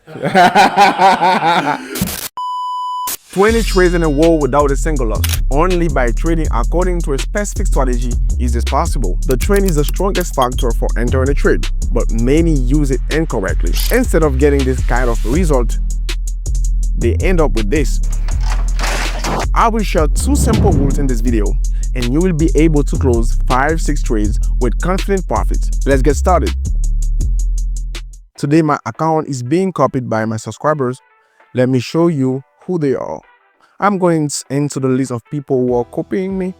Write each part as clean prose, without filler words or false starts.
20 trades in a row without a single loss. Only by trading according to a specific strategy is this possible. The trend is the strongest factor for entering a trade, but many use it incorrectly. Instead of getting this kind of result, they end up with this. I will share 2 simple rules in this video, and you will be able to close 5-6 trades with confident profits. Let's get started. Today my account is being copied by my subscribers. Let me show you who they are. I'm going into the list of people who are copying me.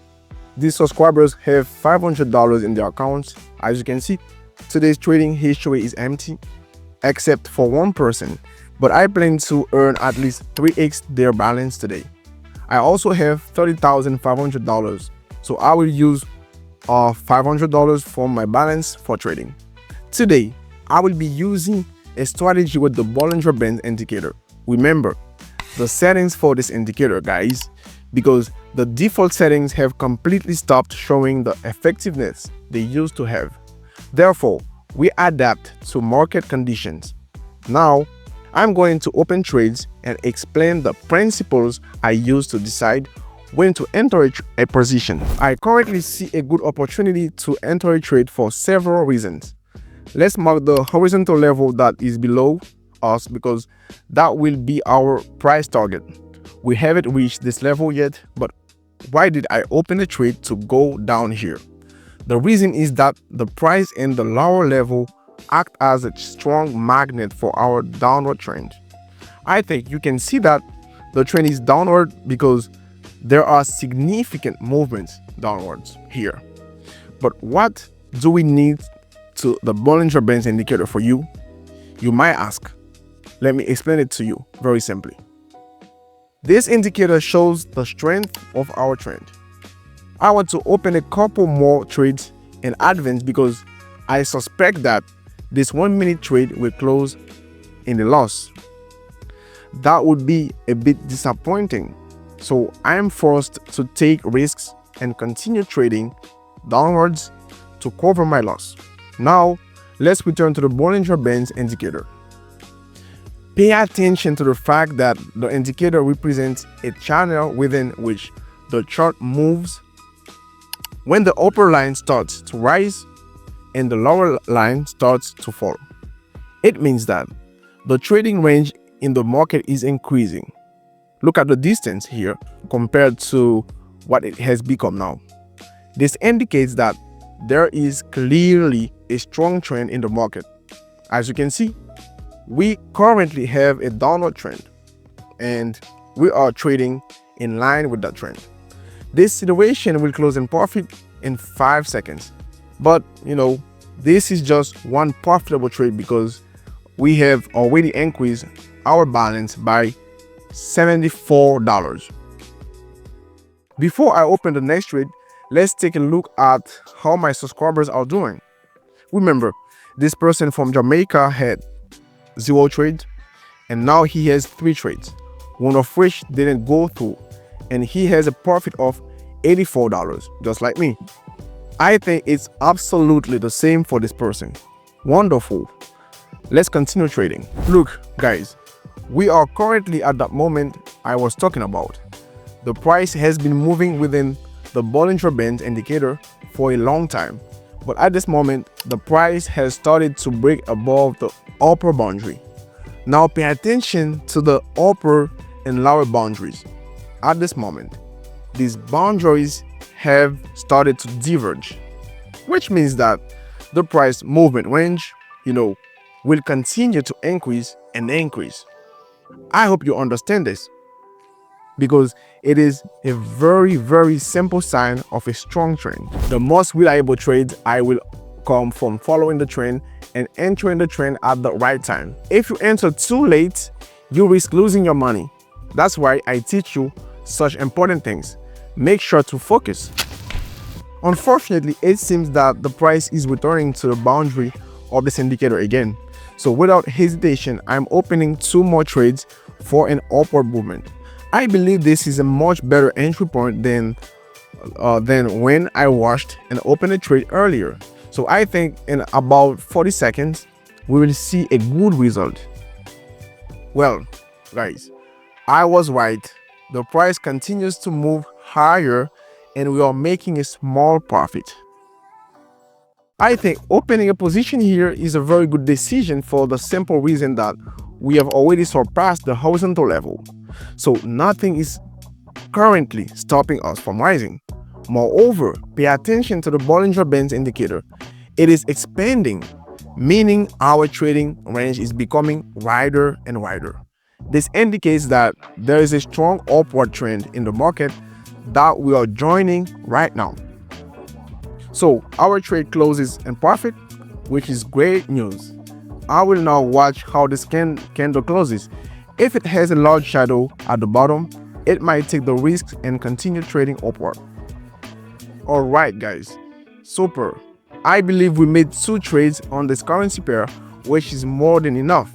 These subscribers have $500 in their accounts. As you can see, today's trading history is empty, except for one person, but I plan to earn at least 3x their balance today. I also have $30,500, so I will use $500 from my balance for trading. Today, I will be using a strategy with the Bollinger Bands indicator. Remember the settings for this indicator, guys, because the default settings have completely stopped showing the effectiveness they used to have. Therefore, we adapt to market conditions. Now, I'm going to open trades and explain the principles I use to decide when to enter a position. I currently see a good opportunity to enter a trade for several reasons. Let's mark the horizontal level that is below us because that will be our price target. We haven't reached this level yet, but why did I open a trade to go down here? The reason is that the price in the lower level act as a strong magnet for our downward trend. I think you can see that the trend is downward because there are significant movements downwards here. But what do we need to the Bollinger Bands indicator for you? You might ask. Let me explain it to you very simply. This indicator shows the strength of our trend. I want to open a couple more trades in advance because I suspect that this 1-minute trade will close in a loss. That would be a bit disappointing. So I am forced to take risks and continue trading downwards to cover my loss. Now, let's return to the Bollinger Bands indicator. Pay attention to the fact that the indicator represents a channel within which the chart moves when the upper line starts to rise and the lower line starts to fall. It means that the trading range in the market is increasing. Look at the distance here compared to what it has become now. This indicates that there is clearly a strong trend in the market. As you can see, we currently have a downward trend and we are trading in line with that trend. This situation will close in profit in 5 seconds. But this is just one profitable trade because we have already increased our balance by $74. Before I open the next trade, let's take a look at how my subscribers are doing. Remember, this person from Jamaica had 0 trades and now he has 3 trades, one of which didn't go through, and he has a profit of $84, just like me. I think it's absolutely the same for this person. Wonderful. Let's continue trading. Look, guys, we are currently at that moment I was talking about. The price has been moving within the Bollinger Bands indicator for a long time, but at this moment the price has started to break above the upper boundary. Now pay attention to the upper and lower boundaries. At this moment, these boundaries have started to diverge, which means that the price movement range, will continue to increase and increase. I hope you understand this because it is a very, very simple sign of a strong trend. The most reliable trades I will come from following the trend and entering the trend at the right time. If you enter too late, you risk losing your money. That's why I teach you such important things. Make sure to focus. Unfortunately, it seems that the price is returning to the boundary of this indicator again. So without hesitation, I'm opening 2 more trades for an upward movement. I believe this is a much better entry point than when I watched and opened a trade earlier. So I think in about 40 seconds, we will see a good result. Well, guys, I was right. The price continues to move higher and we are making a small profit. I think opening a position here is a very good decision for the simple reason that we have already surpassed the horizontal level. So nothing is currently stopping us from rising. Moreover, pay attention to the Bollinger Bands indicator. It is expanding, meaning our trading range is becoming wider and wider. This indicates that there is a strong upward trend in the market that we are joining right now. So our trade closes in profit, which is great news. I will now watch how this candle closes. If it has a large shadow at the bottom, it might take the risks and continue trading upward. Alright guys, super. I believe we made 2 trades on this currency pair, which is more than enough.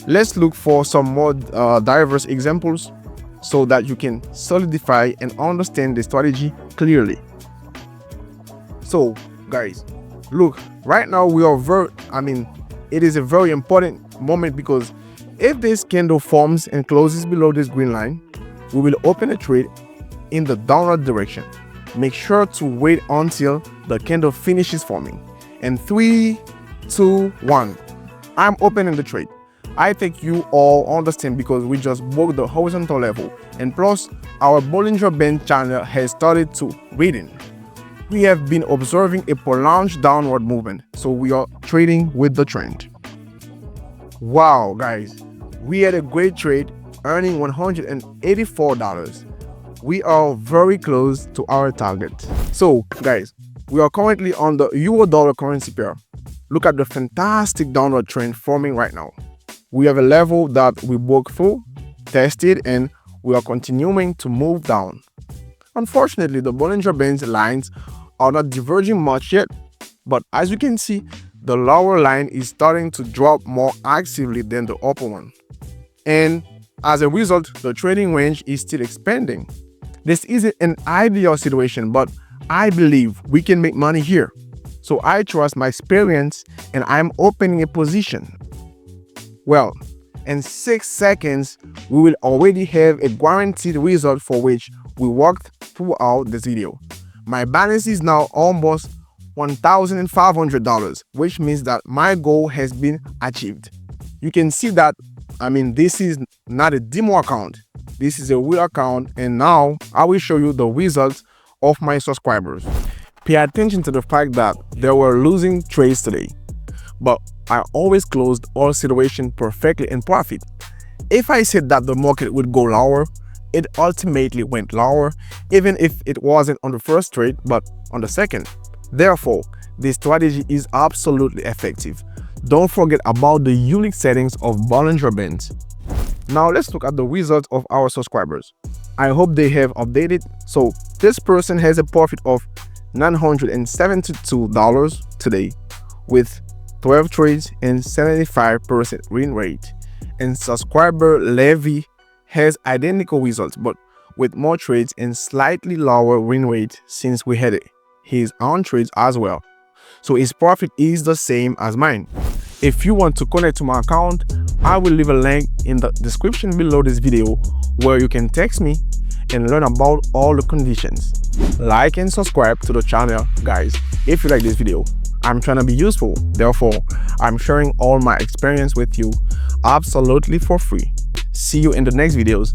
Let's look for some more diverse examples so that you can solidify and understand the strategy clearly. So guys, look, right now we are it is a very important moment because if this candle forms and closes below this green line, we will open a trade in the downward direction. Make sure to wait until the candle finishes forming. And 3, 2, 1, I'm opening the trade. I think you all understand because we just broke the horizontal level, and plus our Bollinger Band channel has started to widen. We have been observing a prolonged downward movement, so we are trading with the trend. Wow guys, we had a great trade earning $184. We are very close to our target. So guys, we are currently on the euro-dollar currency pair. Look at the fantastic downward trend forming right now. We have a level that we broke through, tested, and we are continuing to move down. Unfortunately, the Bollinger Bands lines are not diverging much yet, but as you can see, the lower line is starting to drop more actively than the upper one. And as a result, the trading range is still expanding. This isn't an ideal situation, but I believe we can make money here. So I trust my experience and I'm opening a position. Well, in 6 seconds, we will already have a guaranteed result for which we worked throughout this video. My balance is now almost $1,500, which means that my goal has been achieved. You can see that, this is not a demo account. This is a real account, and now I will show you the results of my subscribers. Pay attention to the fact that there were losing trades today, but I always closed all situations perfectly in profit. If I said that the market would go lower, it ultimately went lower, even if it wasn't on the first trade, but on the second. Therefore, this strategy is absolutely effective. Don't forget about the unique settings of Bollinger Bands. Now let's look at the results of our subscribers. I hope they have updated. So this person has a profit of $972 today with 12 trades and 75% win rate. And subscriber Levy has identical results but with more trades and slightly lower win rate since we had his own trades as well. So his profit is the same as mine. If you want to connect to my account, I will leave a link in the description below this video where you can text me and learn about all the conditions. Like and subscribe to the channel, guys, if you like this video. I'm trying to be useful, therefore I'm sharing all my experience with you absolutely for free. See you in the next videos.